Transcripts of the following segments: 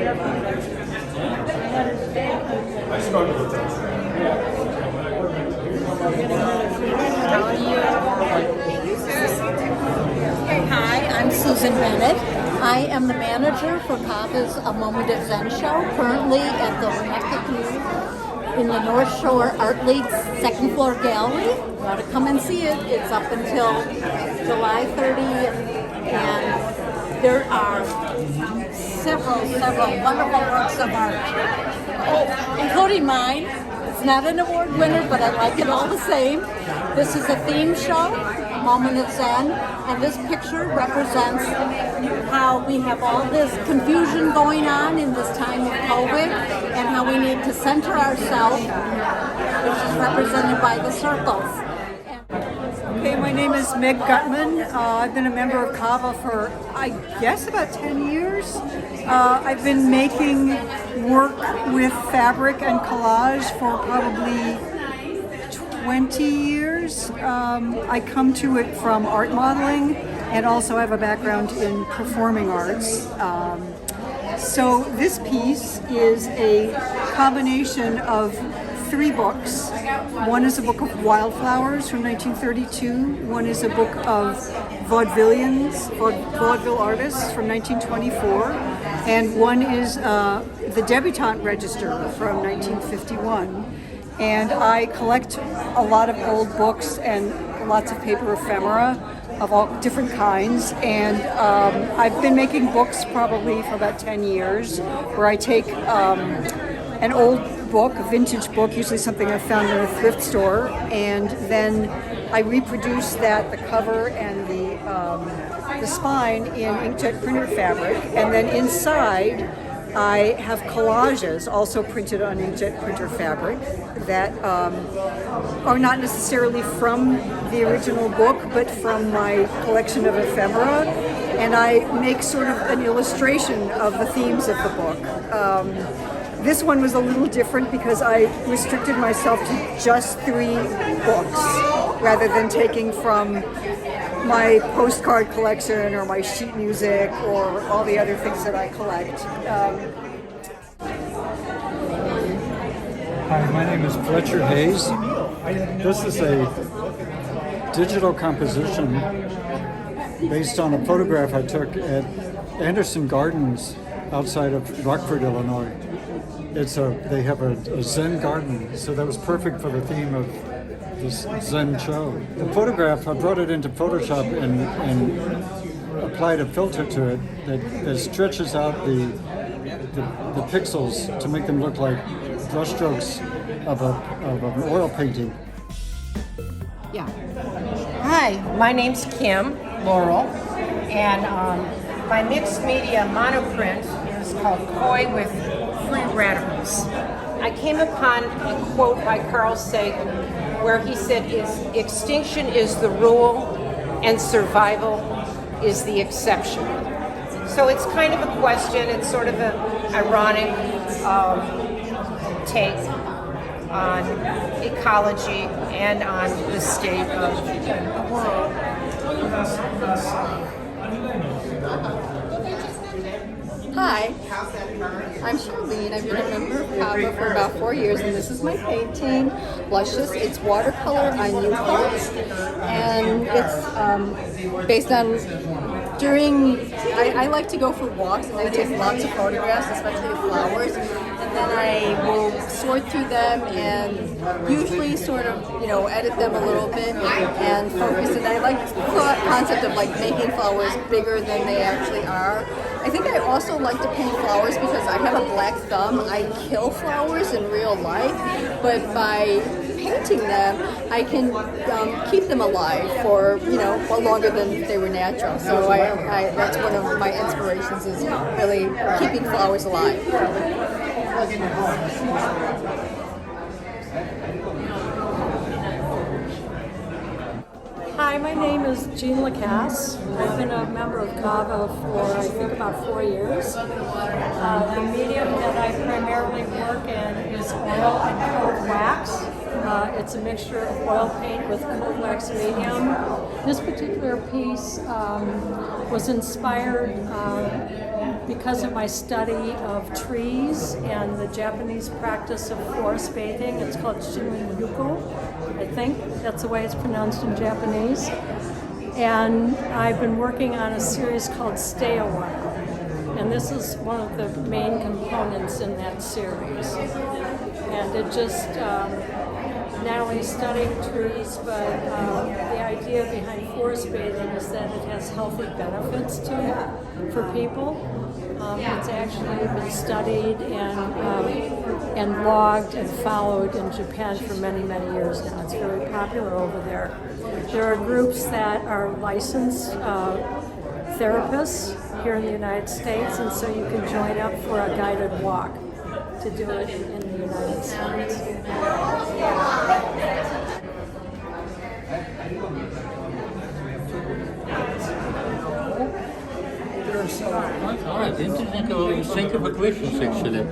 Hi, I'm Susan Bennett. I am the manager for Cava's A Moment of Zen show, currently at the Winnetka in the North Shore Art League's second floor gallery. You want to come and see it. It's up until July 30th, and there are several wonderful works of art, including mine. It's not an award winner, but I like it all the same. This is a theme show, Moment of Zen, and this picture represents how we have all this confusion going on in this time of COVID and how we need to center ourselves, which is represented by the circles. Okay, my name is Meg Gutman. I've been a member of Cava for, I guess, about 10 years. I've been making work with fabric and collage for probably 20 years. I come to it from art modeling and also have a background in performing arts. So this piece is a combination of 3 books. One is a book of wildflowers from 1932. One is a book of vaudeville artists from 1924. And one is the Debutante Register from 1951. And I collect a lot of old books and lots of paper ephemera of all different kinds. And I've been making books probably for about 10 years, where I take an old book, a vintage book, usually something I found in a thrift store, and then I reproduce that, the cover and the spine, in inkjet printer fabric, and then inside I have collages also printed on inkjet printer fabric that are not necessarily from the original book, but from my collection of ephemera, and I make sort of an illustration of the themes of the book. This one was a little different because I restricted myself to just 3 books rather than taking from my postcard collection or my sheet music or all the other things that I collect. Hi, my name is Fletcher Hayes. This is a digital composition based on a photograph I took at Anderson Gardens outside of Rockford, Illinois. They have a Zen garden, so that was perfect for the theme of this Zen show. The photograph, I brought it into Photoshop and applied a filter to it that stretches out the pixels to make them look like brushstrokes of an oil painting. Yeah. Hi, my name's Kim Laurel, and my mixed media monoprint is called Koi with Free Radicals. I came upon a quote by Carl Sagan where he said, extinction is the rule and survival is the exception. So it's kind of a question, it's sort of an ironic take on ecology and on the state of the world. Hi, I'm Charlene. I've been a member of Cava for about 4 years, and this is my painting, Luscious. It's watercolor on youth, and it's based on I like to go for walks, and I take lots of photographs, especially of flowers, and then I will sort through them and usually sort of, edit them a little bit and focus it. I like the concept of making flowers bigger than they actually are. I think I also like to paint flowers because I have a black thumb. I kill flowers in real life, but by painting them, I can keep them alive for longer than they were natural. So that's one of my inspirations, is really keeping flowers alive. Hi, my name is Jean Lacasse. I've been a member of Cava for, I think, about 4 years. The medium that I primarily work in is oil and cold wax. It's a mixture of oil paint with cold wax medium. This particular piece was inspired because of my study of trees and the Japanese practice of forest bathing. It's called Shinrin-yuko, I think. That's the way it's pronounced in Japanese. And I've been working on a series called Stay a While. And this is one of the main components in that series. And it just not only studying trees, but the idea behind forest bathing is that it has healthy benefits to it for people. It's actually been studied and logged and followed in Japan for many, many years now. It's very popular over there. There are groups that are licensed therapists here in the United States, and so you can join up for a guided walk to do it in the United States. All right, interesting. Thank you for questions, actually.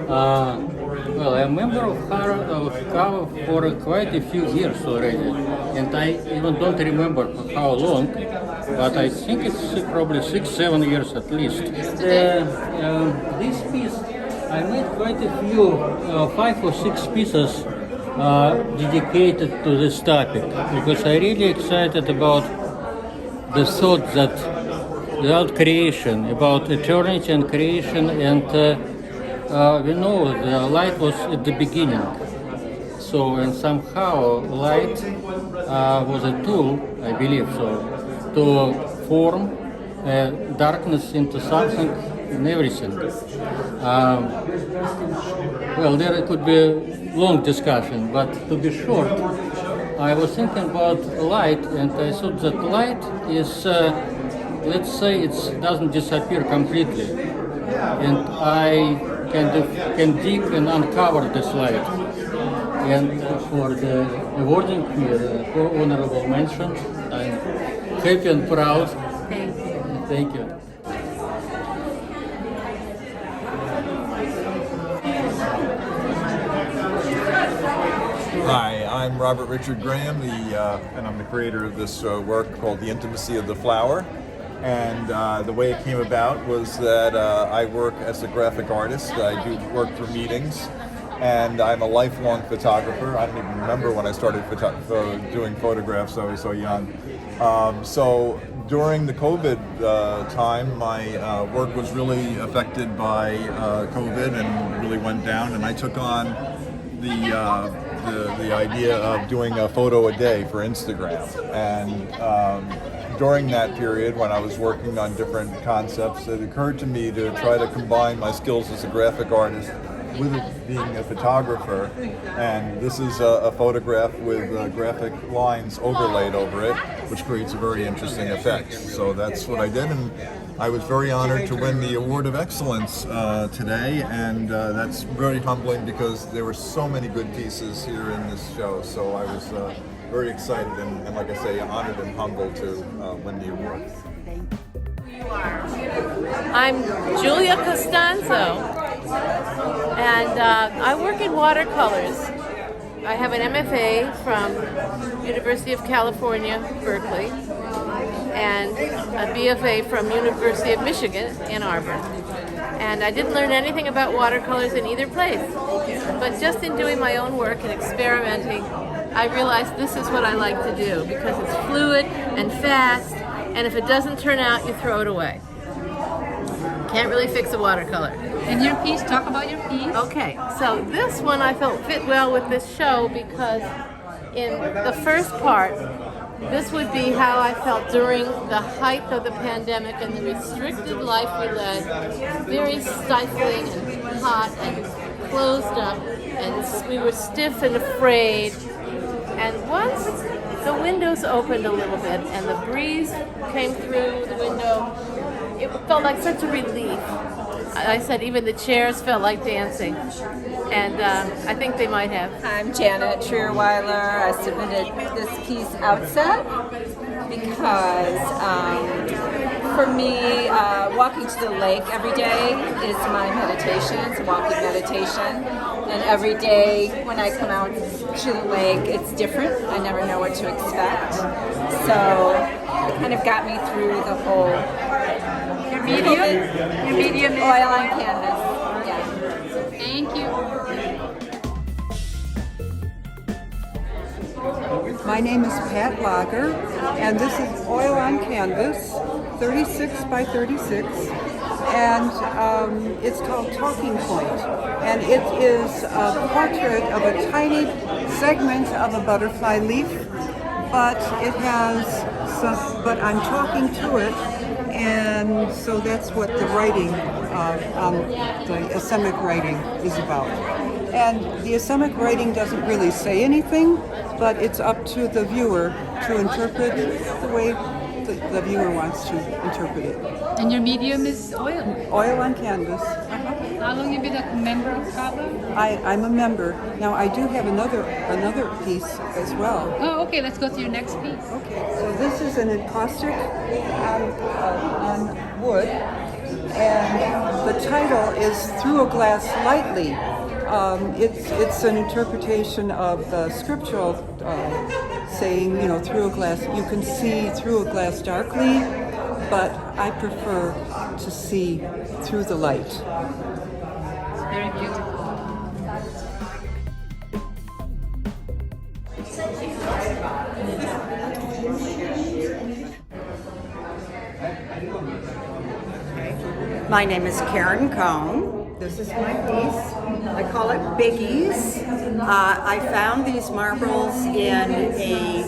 Well, I'm a member of Cava for quite a few years already, and I even don't remember for how long, but I think it's probably 6-7 years at least. This piece, I made quite a few, 5 or 6 pieces dedicated to this topic, because I'm really excited about the thought that without creation, about eternity and creation, and we know the light was at the beginning. So, and somehow light was a tool, I believe so, to form darkness into something and everything. Well, there could be a long discussion, but to be short, I was thinking about light, and I thought that light is let's say it doesn't disappear completely, and I can dig and uncover this light. And for the awarding me the honorable mention, I'm happy and proud. Thank you. Hi, I'm Robert Richard Graham, and I'm the creator of this work called The Intimacy of the Flower. And the way it came about was that I work as a graphic artist. I do work for meetings, and I'm a lifelong photographer. I don't even remember when I started doing photographs. I was so young. So during the COVID time, my work was really affected by COVID and really went down, and I took on the idea of doing a photo a day for Instagram. And during that period, when I was working on different concepts, it occurred to me to try to combine my skills as a graphic artist with it being a photographer. And this is a photograph with graphic lines overlaid over it, which creates a very interesting effect. So that's what I did, and I was very honored to win the Award of Excellence today, and that's very humbling because there were so many good pieces here in this show. So I was very excited and, like I say, honored and humbled to win the award. I'm Julia Costanza, and I work in watercolors. I have an MFA from University of California, Berkeley, and a BFA from University of Michigan, Ann Arbor. And I didn't learn anything about watercolors in either place, but just in doing my own work and experimenting, I realized this is what I like to do because it's fluid and fast, and if it doesn't turn out, you throw it away. Can't really fix a watercolor. And your piece, talk about your piece. Okay, so this one I felt fit well with this show because in the first part, this would be how I felt during the height of the pandemic and the restricted life we led, very stifling and hot and closed up, and we were stiff and afraid. And once the windows opened a little bit and the breeze came through the window, it felt like such a relief. I said even the chairs felt like dancing, and I think they might have. I'm Janet Trierweiler. I submitted this piece outset because for me, walking to the lake every day is my meditation. It's a walking meditation. And every day when I come out to the lake, it's different. I never know what to expect. So it kind of got me through the whole Your medium is oil on canvas. Yeah. Thank you. My name is Pat Lager, and this is oil on canvas, 36 by 36, and it's called Talking Point. And it is a portrait of a tiny segment of a butterfly leaf, but it has some, but I'm talking to it, and so that's what the writing, the asemic writing is about. And the asemic writing doesn't really say anything, but it's up to the viewer to interpret the way the viewer wants to interpret it. And your medium is oil. Oil on canvas. How long have you been a member of Cava? I'm a member. Now I do have another piece as well. Oh, okay. Let's go to your next piece. Okay, so this is an encaustic on wood, and the title is Through a Glass Lightly. It's an interpretation of the scriptural saying, through a glass, you can see through a glass darkly, but I prefer to see through the light. Very beautiful. My name is Karen Cohn. This is my piece. I call it Biggies. I found these marbles in a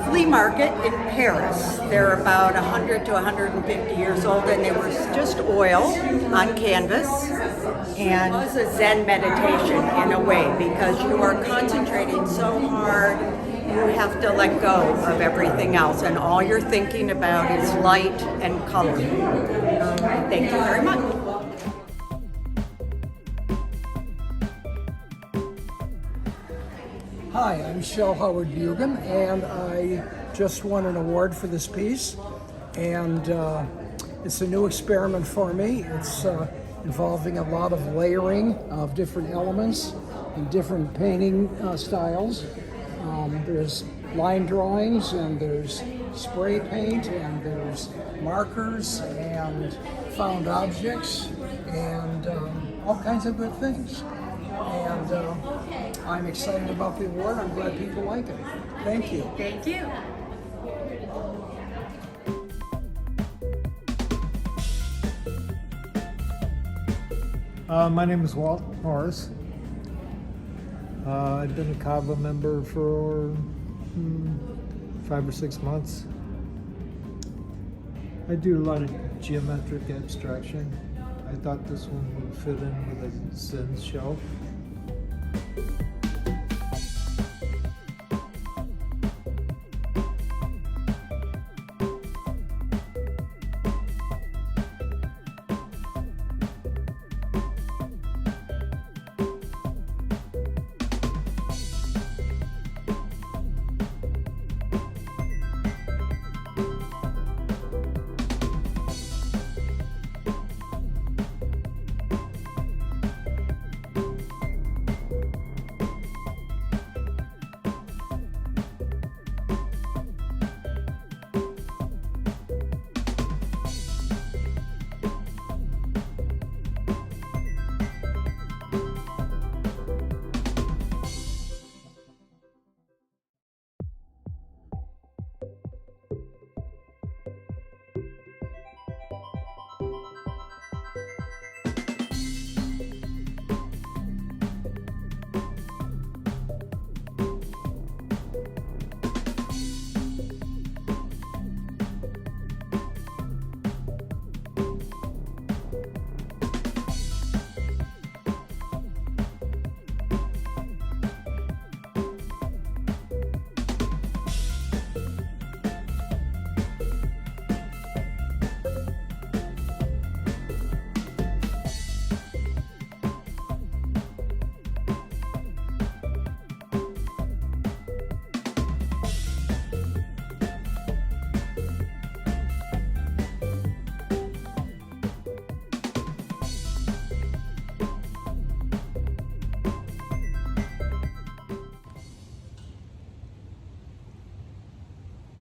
flea market in Paris. They're about 100 to 150 years old, and they were just oil on canvas. And it was a Zen meditation in a way, because you are concentrating so hard, you have to let go of everything else, and all you're thinking about is light and color. Thank you very much. Hi, I'm Shel Howard Bugan, and I just won an award for this piece, and it's a new experiment for me. It's involving a lot of layering of different elements and different painting styles. There's line drawings, and there's spray paint, and there's markers, and found objects, and all kinds of good things. And I'm excited about the award. I'm glad people like it. Thank you. Thank you. My name is Walt Morris. I've been a Cava member for 5 or 6 months. I do a lot of geometric abstraction. I thought this one would fit in with a Zen show.